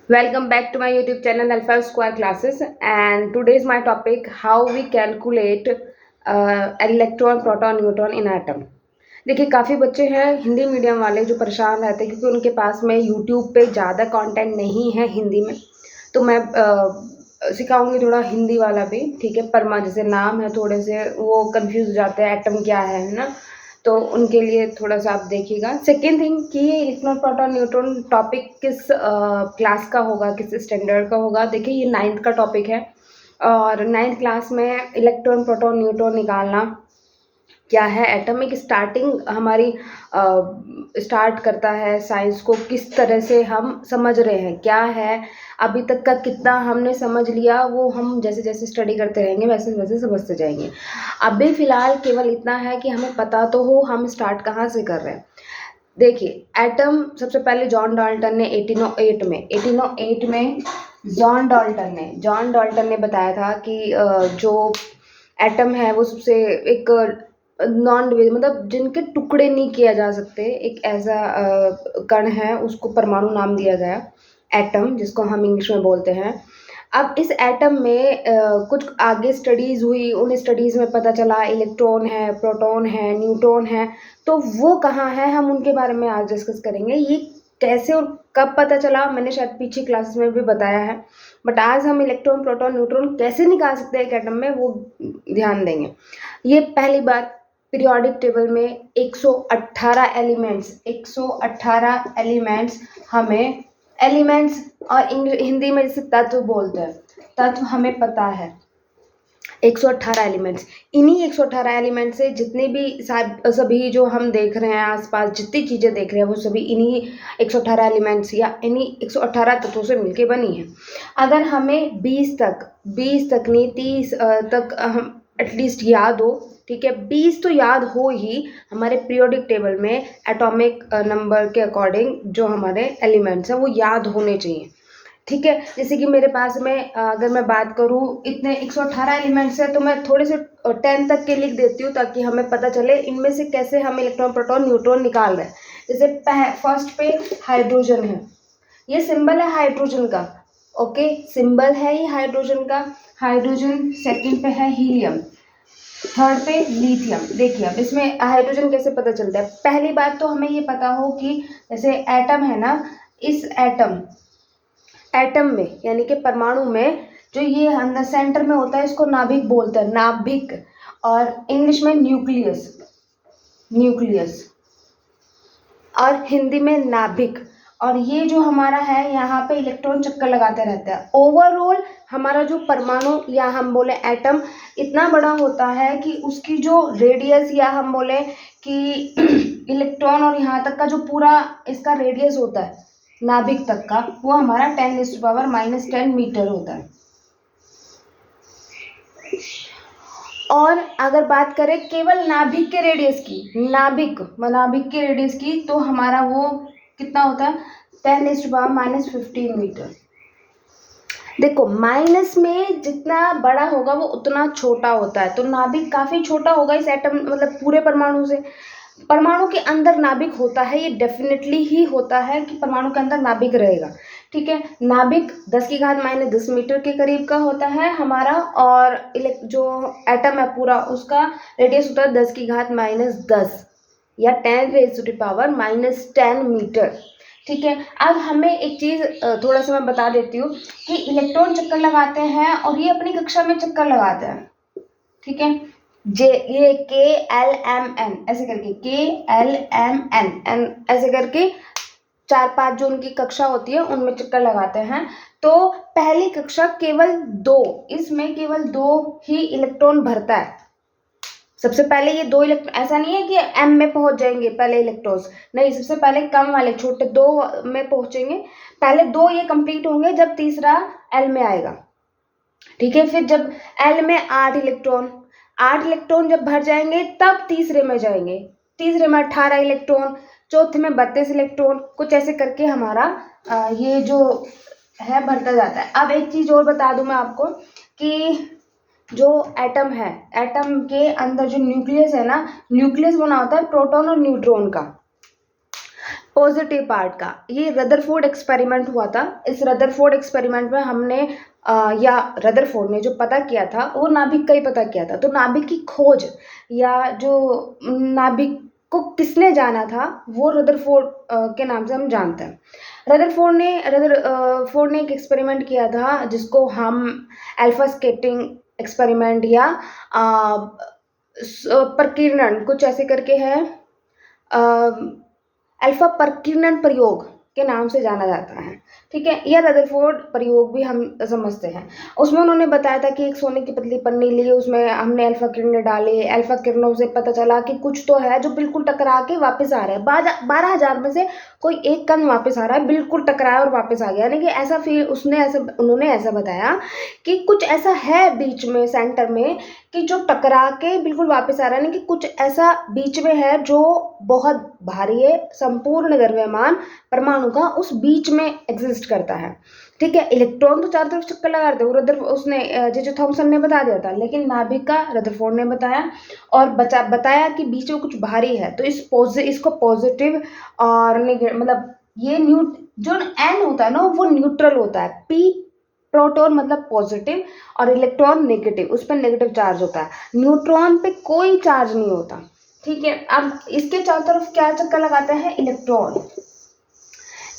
Welcome back to my YouTube channel Alpha Square Classes, and today is my topic how we calculate electron, proton, neutron in atom. देखिए काफ़ी बच्चे हैं Hindi medium वाले जो परेशान रहते हैं क्योंकि उनके पास में यूट्यूब पे ज़्यादा कंटेंट नहीं है हिंदी में। तो मैं सिखाऊंगी थोड़ा हिंदी वाला भी, ठीक है। परमा जैसे नाम है थोड़े से वो कंफ्यूज हो जाते हैं, एटम क्या है ना। तो उनके लिए थोड़ा सा आप देखिएगा। सेकेंड थिंग कि ये इलेक्ट्रॉन प्रोटॉन न्यूट्रॉन टॉपिक किस क्लास का होगा, किस स्टैंडर्ड का होगा। देखिए ये 9th का टॉपिक है और 9th क्लास में इलेक्ट्रॉन प्रोटॉन न्यूट्रॉन निकालना क्या है, एटॉमिक स्टार्टिंग हमारी स्टार्ट करता है साइंस को, किस तरह से हम समझ रहे हैं क्या है, अभी तक का कितना हमने समझ लिया वो हम जैसे जैसे स्टडी करते रहेंगे वैसे वैसे समझते जाएंगे। अभी फ़िलहाल केवल इतना है कि हमें पता तो हो हम स्टार्ट कहाँ से कर रहे हैं। देखिए एटम सबसे पहले जॉन डाल्टन ने 1808 में जॉन डाल्टन ने बताया था कि जो एटम है वो सबसे एक नॉन डिविजिबल, मतलब जिनके टुकड़े नहीं किया जा सकते, एक ऐसा कण है, उसको परमाणु नाम दिया गया एटम, जिसको हम इंग्लिश में बोलते हैं। अब इस एटम में कुछ आगे स्टडीज़ हुई, उन स्टडीज़ में पता चला इलेक्ट्रॉन है, प्रोटॉन है, न्यूट्रॉन है। तो वो कहाँ है, हम उनके बारे में आज डिस्कस करेंगे। ये कैसे और कब पता चला मैंने शायद पीछे क्लासेस में भी बताया है, बट आज हम इलेक्ट्रॉन प्रोटॉन न्यूट्रॉन कैसे निकाल सकते हैं एक एटम में वो ध्यान देंगे। ये पहली बात, पीरियोडिक टेबल में 118 एलिमेंट्स हमें, एलिमेंट्स और हिंदी में जिसे तत्व बोलते हैं, तत्व हमें पता है 118 एलिमेंट्स। इन्हीं 118 एलिमेंट से जितने भी सभी जो हम देख रहे हैं आसपास जितनी चीज़ें देख रहे हैं वो सभी इन्हीं 118 एलिमेंट्स या इन्हीं 118 तत्वों से मिलके बनी है। अगर हमें 20 तक नहीं 30 तक हम एटलीस्ट याद हो, ठीक है, 20 तो याद हो ही, हमारे पीरियोडिक टेबल में एटॉमिक नंबर के अकॉर्डिंग जो हमारे एलिमेंट्स हैं वो याद होने चाहिए, ठीक है। जैसे कि मेरे पास में अगर मैं बात करूँ इतने 118 एलिमेंट्स हैं तो मैं थोड़े से 10 तक के लिख देती हूँ ताकि हमें पता चले इनमें से कैसे हम इलेक्ट्रॉन प्रोटॉन न्यूट्रॉन निकाल रहे हैं। जैसे फर्स्ट पे हाइड्रोजन है, ये सिंबल है हाइड्रोजन का, ओके, सिंबल है ये हाइड्रोजन का, हाइड्रोजन। सेकंड पे है हीलियम, थर्ड पे लिथियम। देखिए अब इसमें हाइड्रोजन कैसे पता चलता है। पहली बात तो हमें ये पता हो कि जैसे एटम है ना, इस एटम में यानी कि परमाणु में जो ये अंदर सेंटर में होता है इसको नाभिक बोलते हैं, नाभिक, और इंग्लिश में न्यूक्लियस और हिंदी में नाभिक। और ये जो हमारा है यहाँ पे इलेक्ट्रॉन चक्कर लगाते रहते हैं। ओवरऑल हमारा जो परमाणु या हम बोले एटम इतना बड़ा होता है कि उसकी जो रेडियस या हम बोले कि इलेक्ट्रॉन और यहाँ तक का जो पूरा इसका रेडियस होता है नाभिक तक का, वो हमारा 10⁻⁻10 मीटर होता है। और अगर बात करें केवल नाभिक के रेडियस की, नाभिक के रेडियस की, तो हमारा वो कितना होता है 10⁻⁻15 मीटर। देखो माइनस में जितना बड़ा होगा वो उतना छोटा होता है, तो नाभिक काफ़ी छोटा होगा इस एटम मतलब पूरे परमाणु से। परमाणु के अंदर नाभिक होता है, ये डेफिनेटली ही होता है कि परमाणु के अंदर नाभिक रहेगा, ठीक है। नाभिक 10⁻⁻10 मीटर के करीब का होता है हमारा, और जो एटम है पूरा उसका रेडियस होता है 10⁻⁻10 या 10⁻⁻10 मीटर, ठीक है। अब हमें एक चीज़ थोड़ा सा मैं बता देती हूँ कि इलेक्ट्रॉन चक्कर लगाते हैं और ये अपनी कक्षा में चक्कर लगाते हैं, ठीक है। ये KLMN ऐसे करके, KLMN ऐसे करके 4-5 जो उनकी कक्षा होती है उनमें चक्कर लगाते हैं। तो पहली कक्षा केवल 2, इसमें केवल 2 ही इलेक्ट्रॉन भरता है। सबसे पहले ये 2 इलेक्ट्रॉन, ऐसा नहीं है कि M में पहुंच जाएंगे पहले इलेक्ट्रॉन्स, नहीं, सबसे पहले कम वाले छोटे 2 में पहुंचेंगे। पहले 2 ये कंप्लीट होंगे जब तीसरा L में आएगा, ठीक है। फिर जब L में 8 इलेक्ट्रॉन जब भर जाएंगे तब तीसरे में जाएंगे, तीसरे में 18 इलेक्ट्रॉन, चौथे में 32 इलेक्ट्रॉन, कुछ ऐसे करके हमारा ये जो है भरता जाता है। अब एक चीज़ और बता दूं मैं आपको कि जो एटम है, एटम के अंदर जो न्यूक्लियस है ना, न्यूक्लियस बना होता है प्रोटॉन और न्यूट्रॉन का। पॉजिटिव पार्ट का, ये रदरफोर्ड एक्सपेरिमेंट हुआ था। इस रदरफोर्ड एक्सपेरिमेंट में हमने या रदरफोर्ड ने जो पता किया था वो नाभिक का ही पता किया था। तो नाभिक की खोज या जो नाभिक को किसने जाना था वो रदरफोर्ड के नाम से हम जानते हैं। रदरफोर्ड ने एक एक्सपेरिमेंट किया था जिसको हम अल्फा स्केटिंग एक्सपेरिमेंट या प्रकीर्णन कुछ ऐसे करके है, अल्फा प्रकीर्णन प्रयोग के नाम से जाना जाता है। ठीक है, यह रदरफोर्ड प्रयोग भी हम समझते हैं। उसमें उन्होंने बताया था कि एक सोने की पतली पन्नी ली, उसमें हमने अल्फा किरणें डाली। अल्फा किरणों से पता चला कि कुछ तो है जो बिल्कुल टकरा के वापस आ रहा है। 12,000 में से कोई एक कण वापस आ रहा है, बिल्कुल टकराया और वापस आ गया। यानी कि ऐसा फील उन्होंने ऐसा बताया कि कुछ ऐसा है बीच में सेंटर में कि जो टकरा के बिल्कुल वापस आ रहा है। यानी कि कुछ ऐसा बीच में है जो बहुत भारी है, संपूर्ण द्रव्यमान परमाणु का उस बीच में एग्जिस्ट करता है। ठीक है, इलेक्ट्रॉन तो चारों तरफ चक्कर लगा रहे थे, उसने जे थॉमसन ने बता दिया था, लेकिन नाभिक का रदरफोर्ड ने बताया और बताया कि बीच में कुछ भारी है। तो इसको पॉजिटिव और मतलब ये जो एन होता है ना वो न्यूट्रल होता है। पी प्रोटॉन मतलब पॉजिटिव और इलेक्ट्रॉन नेगेटिव, उस पर नेगेटिव चार्ज होता है। न्यूट्रॉन पे कोई चार्ज नहीं होता। ठीक है, अब इसके चारों तरफ क्या चक्कर लगाते हैं?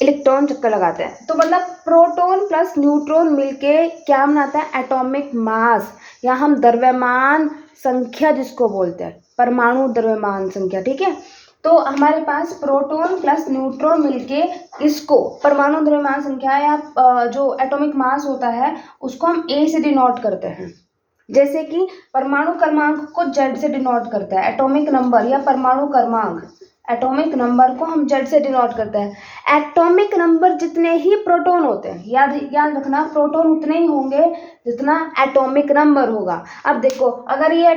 इलेक्ट्रॉन चक्कर लगाते हैं। तो मतलब प्रोटॉन प्लस न्यूट्रॉन मिलके क्या बनाता है? एटॉमिक मास, या हम द्रव्यमान संख्या जिसको बोलते हैं, परमाणु द्रव्यमान संख्या। ठीक है, तो हमारे पास प्रोटॉन प्लस न्यूट्रॉन मिलके इसको परमाणु द्रव्यमान संख्या या जो एटॉमिक मास होता है उसको हम ए से डिनोट करते हैं। जैसे कि परमाणु क्रमांक को जेड से डिनोट करता है, एटॉमिक नंबर या परमाणु क्रमांक, एटॉमिक नंबर को हम जेड से डिनोट करते हैं। एटॉमिक नंबर जितने ही प्रोटॉन होते हैं, याद रखना, प्रोटॉन उतने ही होंगे जितना एटॉमिक नंबर होगा। अब देखो, अगर ये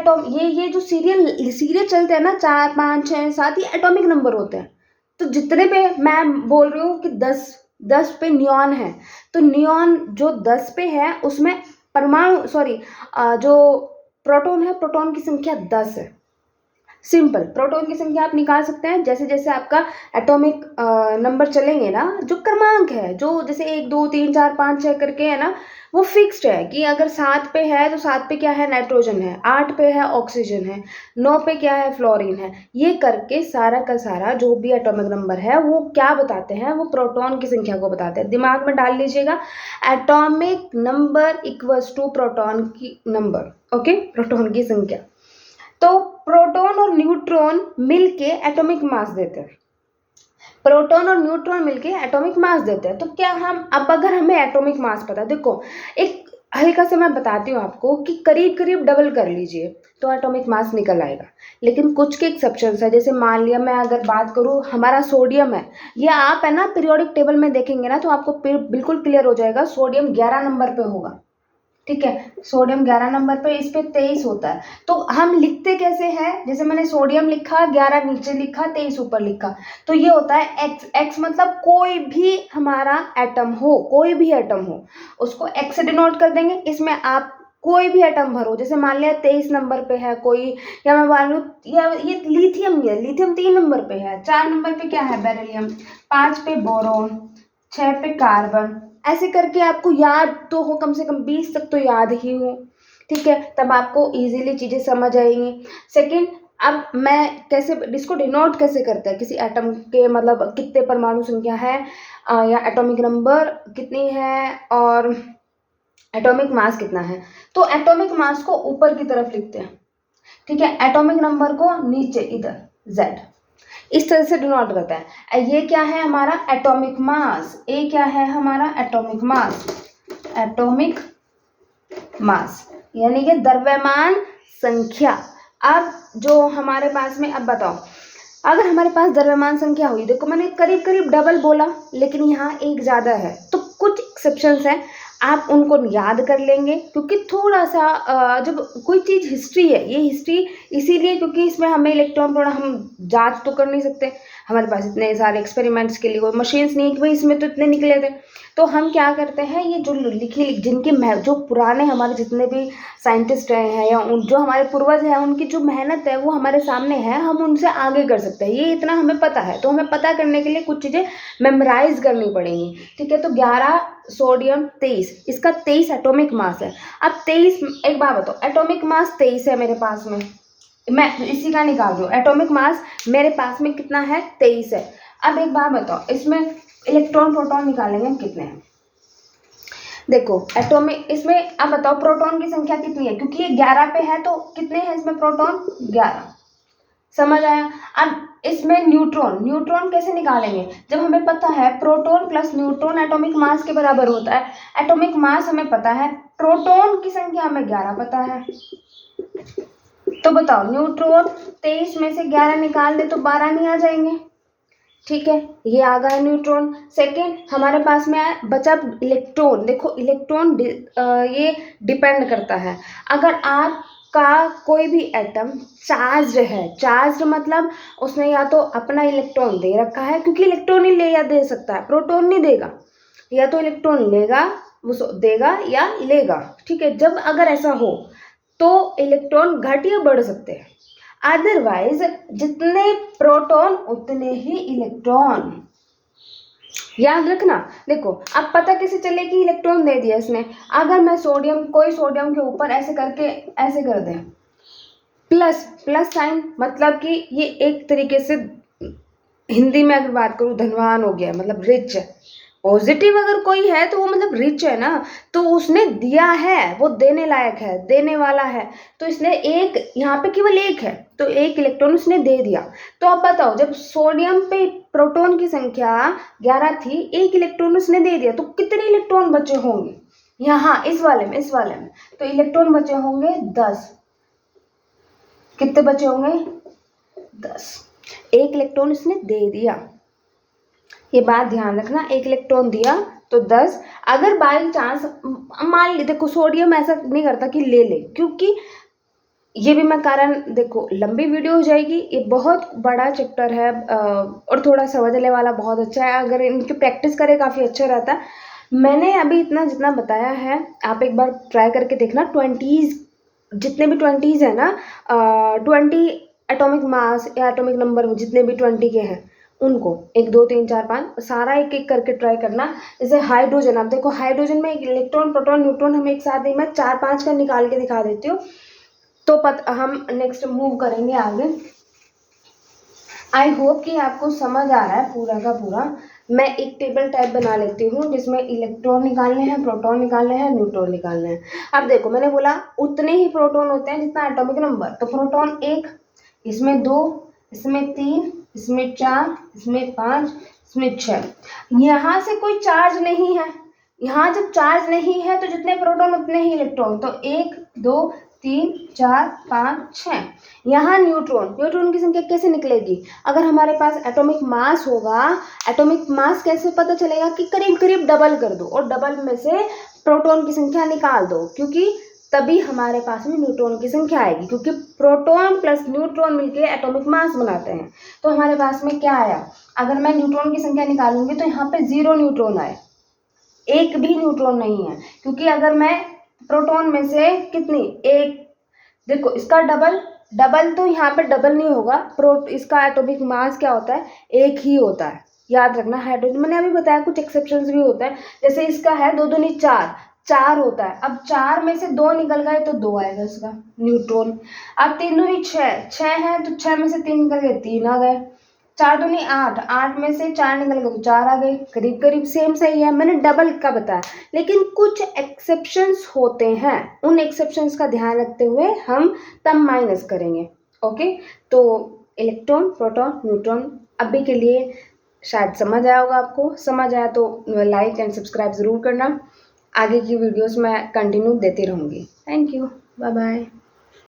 जो सीरियल चलते हैं ना, 4 5 6 7, ये एटॉमिक नंबर होते हैं। तो जितने पे मैं बोल रही हूँ कि 10 पे नियॉन है, तो नियॉन जो 10 पे है उसमें जो प्रोटॉन है, प्रोटॉन की संख्या 10 है। सिंपल, प्रोटॉन की संख्या आप निकाल सकते हैं जैसे जैसे आपका एटॉमिक नंबर चलेंगे ना, जो क्रमांक है, जो जैसे 1 2 3 4 5 6 करके है ना, वो फिक्स्ड है कि अगर 7 पे है तो 7 पे क्या है? नाइट्रोजन है। 8 पे है ऑक्सीजन है। 9 पे क्या है? फ्लोरीन है। ये करके सारा का सारा जो भी एटॉमिक नंबर है वो क्या बताते हैं? वो प्रोटॉन की संख्या को बताते हैं। दिमाग में डाल लीजिएगा, atomic number equals to proton की नंबर। ओके, प्रोटॉन की संख्या। तो प्रोटॉन और न्यूट्रॉन मिलके एटॉमिक मास देते हैं। प्रोटॉन और न्यूट्रॉन मिलके एटॉमिक मास देते हैं। तो क्या हम अब अगर हमें एटॉमिक मास पता है, देखो एक हल्का सा मैं बताती हूँ आपको कि करीब करीब डबल कर लीजिए तो एटॉमिक मास निकल आएगा। लेकिन कुछ के एक्सेप्शंस है, जैसे मान लिया मैं अगर बात करूँ, हमारा सोडियम है, ये आप है ना पीरियोडिक टेबल में देखेंगे ना तो आपको बिल्कुल क्लियर हो जाएगा, सोडियम 11 नंबर पे होगा। ठीक है, सोडियम 11 नंबर पे, इस पे 23 होता है। तो हम लिखते कैसे हैं? जैसे मैंने सोडियम लिखा, 11 नीचे लिखा, 23 ऊपर लिखा, तो ये होता है एक्स। एक्स मतलब कोई भी हमारा एटम हो, कोई भी एटम हो उसको एक्स से डिनोट कर देंगे। इसमें आप कोई भी एटम भरो, जैसे मान लिया 23 नंबर पे है कोई, या मैं मान लूँ या ये लिथियम, है लिथियम 3 नंबर पे है। 4 नंबर पे क्या है? बेरिलियम। 5 पे बोरोन, 6 पे कार्बन। ऐसे करके आपको याद तो हो, कम से कम 20 तक तो याद ही हो। ठीक है, तब आपको इजीली चीज़ें समझ आएंगी। सेकंड, अब मैं कैसे इसको डिनोट कैसे करते हैं किसी एटम के, मतलब कितने परमाणु संख्या है या एटॉमिक नंबर कितनी है और एटॉमिक मास कितना है। तो एटॉमिक मास को ऊपर की तरफ लिखते हैं। ठीक है, एटॉमिक नंबर को नीचे इधर Z, इस तरह से डिनोट करता है। ये क्या है? हमारा एटॉमिक मास। ए क्या है? हमारा एटॉमिक मास। एटॉमिक मास यानी कि द्रव्यमान संख्या। अब जो हमारे पास में, अब बताओ, अगर हमारे पास द्रव्यमान संख्या हुई, देखो मैंने करीब करीब डबल बोला लेकिन यहाँ एक ज़्यादा है, तो कुछ एक्सेप्शंस हैं, आप उनको याद कर लेंगे क्योंकि थोड़ा सा जब कोई चीज़ हिस्ट्री है, ये हिस्ट्री इसीलिए क्योंकि इसमें हमें इलेक्ट्रॉन प्रोटॉन हम जांच तो कर नहीं सकते, हमारे पास इतने सारे एक्सपेरिमेंट्स के लिए कोई मशीन्स नहीं कि भाई इसमें तो इतने निकले थे। तो हम क्या करते हैं, ये जो जो पुराने हमारे जितने भी साइंटिस्ट रहे हैं या जो हमारे पूर्वज हैं, उनकी जो मेहनत है वो हमारे सामने है, हम उनसे आगे कर सकते हैं, ये इतना हमें पता है। तो हमें पता करने के लिए कुछ चीज़ें मेमोराइज करनी पड़ेंगी, ठीक है। तो 11 सोडियम 23, इसका 23 एटॉमिक मास है। अब 23, एक बात बताओ, एटॉमिक मास 23 है मेरे पास में, मैं इसी का निकाल रही हूँ। एटॉमिक मास मेरे पास में कितना है, 23 है। अब एक बात बताओ, इसमें इलेक्ट्रॉन प्रोटॉन निकालेंगे हम कितने हैं। देखो एटॉमिक, इसमें अब बताओ प्रोटॉन की संख्या कितनी है, क्योंकि ये 11 पे है तो कितने हैं इसमें प्रोटॉन, 11। समझ आया। अब इसमें न्यूट्रॉन कैसे निकालेंगे, जब हमें पता है proton plus neutron atomic mass के बराबर होता है। एटॉमिक मास हमें पता है, प्रोटॉन की संख्या हमें 11 पता है। तो बताओ न्यूट्रॉन 23 में से 11 निकाल दे तो 12 नहीं आ जाएंगे, ठीक है। ये आ गया न्यूट्रॉन। सेकेंड हमारे पास में आया बचा इलेक्ट्रॉन। देखो इलेक्ट्रॉन ये डिपेंड करता है, अगर आपका कोई भी एटम चार्ज है, चार्ज मतलब उसने या तो अपना इलेक्ट्रॉन दे रखा है, क्योंकि इलेक्ट्रॉन ही ले या दे सकता है, प्रोटॉन नहीं देगा, या तो इलेक्ट्रॉन लेगा वो देगा या लेगा, ठीक है। जब अगर ऐसा हो तो इलेक्ट्रॉन घट या बढ़ सकते हैं, अदरवाइज जितने प्रोटॉन उतने ही इलेक्ट्रॉन, याद रखना। देखो अब पता कैसे चले कि इलेक्ट्रॉन दे दिया इसने, अगर मैं कोई सोडियम के ऊपर ऐसे करके ऐसे कर दें, प्लस साइन, मतलब कि ये एक तरीके से हिंदी में अगर बात करूँ धनवान हो गया, मतलब रिच है। पॉजिटिव अगर कोई है तो वो मतलब रिच है ना, तो उसने दिया है, वो देने लायक है, देने वाला है। तो इसने एक, यहाँ पे केवल एक है तो एक इलेक्ट्रॉन उसने दे दिया। तो अब बताओ जब सोडियम पे प्रोटॉन की संख्या 11 थी, एक इलेक्ट्रॉन उसने दे दिया, तो कितने इलेक्ट्रॉन बचे होंगे यहाँ इस वाले में, तो इलेक्ट्रॉन बचे होंगे 10। कितने बचे होंगे, 10। एक इलेक्ट्रॉन उसने दे दिया, ये बात ध्यान रखना, एक इलेक्ट्रॉन दिया तो 10। अगर बाई चांस मान ली, देखो सोडियम ऐसा नहीं करता कि ले ले, क्योंकि ये भी मैं कारण, देखो लंबी वीडियो हो जाएगी, ये बहुत बड़ा चैप्टर है और थोड़ा समझने वाला बहुत अच्छा है, अगर इनकी प्रैक्टिस करें काफ़ी अच्छा रहता है। मैंने अभी इतना जितना बताया है आप एक बार ट्राई करके देखना। 20s जितने भी 20s है ना, 20 एटॉमिक मास या एटॉमिक नंबर जितने भी 20 के हैं उनको 1 2 3 4 5 सारा एक एक करके ट्राई करना। जैसे हाइड्रोजन, आप देखो हाइड्रोजन में एक इलेक्ट्रॉन प्रोटॉन न्यूट्रॉन हमें एक साथ नहीं, मैं 4 5 का निकाल के दिखा देती हूँ, तो हम नेक्स्ट मूव करेंगे आगे। आई होप कि आपको समझ आ रहा है पूरा का पूरा। मैं एक टेबल टाइप बना लेती हूँ जिसमें इलेक्ट्रॉन निकालने हैं, प्रोटॉन निकालने हैं, न्यूट्रॉन निकालने हैं। अब देखो मैंने बोला उतने ही प्रोटॉन होते हैं जितना एटॉमिक नंबर, तो प्रोटॉन 1, इसमें 2, इसमें 3, इसमें 4, इसमें 5, इसमें 6। यहाँ से कोई चार्ज नहीं है, यहाँ जब चार्ज नहीं है तो जितने प्रोटॉन उतने ही इलेक्ट्रॉन, तो 1 2 3 4 5 6। यहाँ न्यूट्रॉन की संख्या कैसे निकलेगी, अगर हमारे पास एटॉमिक मास होगा, एटॉमिक मास कैसे पता चलेगा कि करीब करीब डबल कर दो और डबल में से प्रोटॉन की संख्या निकाल दो, क्योंकि तभी हमारे पास में न्यूट्रॉन की संख्या आएगी, क्योंकि प्रोटॉन प्लस न्यूट्रॉन मिलके एटॉमिक मास बनाते हैं। तो हमारे पास में क्या आया, अगर मैं न्यूट्रॉन की संख्या निकालूंगी तो यहाँ पे 0 न्यूट्रॉन आए, एक भी न्यूट्रॉन नहीं है, क्योंकि अगर मैं प्रोटॉन में से कितनी, एक, देखो इसका डबल तो यहाँ पे डबल नहीं होगा, इसका एटॉमिक मास क्या होता है, एक ही होता है, याद रखना। हाइड्रोजन मैंने अभी बताया कुछ एक्सेप्शंस भी होता है, जैसे इसका है 2 दूनी 4 होता है। अब 4 में से 2 निकल गए तो 2 आएगा इसका न्यूट्रॉन। अब 3 दूनी 6 है तो 6 में से 3 निकल गए 3 आ गए। 4 दूनी 8 में से 4 निकल गए तो 4 आ गए, करीब करीब सेम सही है, मैंने डबल का बताया। लेकिन कुछ एक्सेप्शंस होते हैं, उन एक्सेप्शंस का ध्यान रखते हुए हम तब माइनस करेंगे। ओके, तो इलेक्ट्रॉन प्रोटॉन न्यूट्रॉन अभी के लिए शायद समझ आया होगा आपको। समझ आया तो लाइक एंड सब्सक्राइब ज़रूर करना, आगे की वीडियोस मैं कंटिन्यू देती रहूँगी। Thank you, bye bye.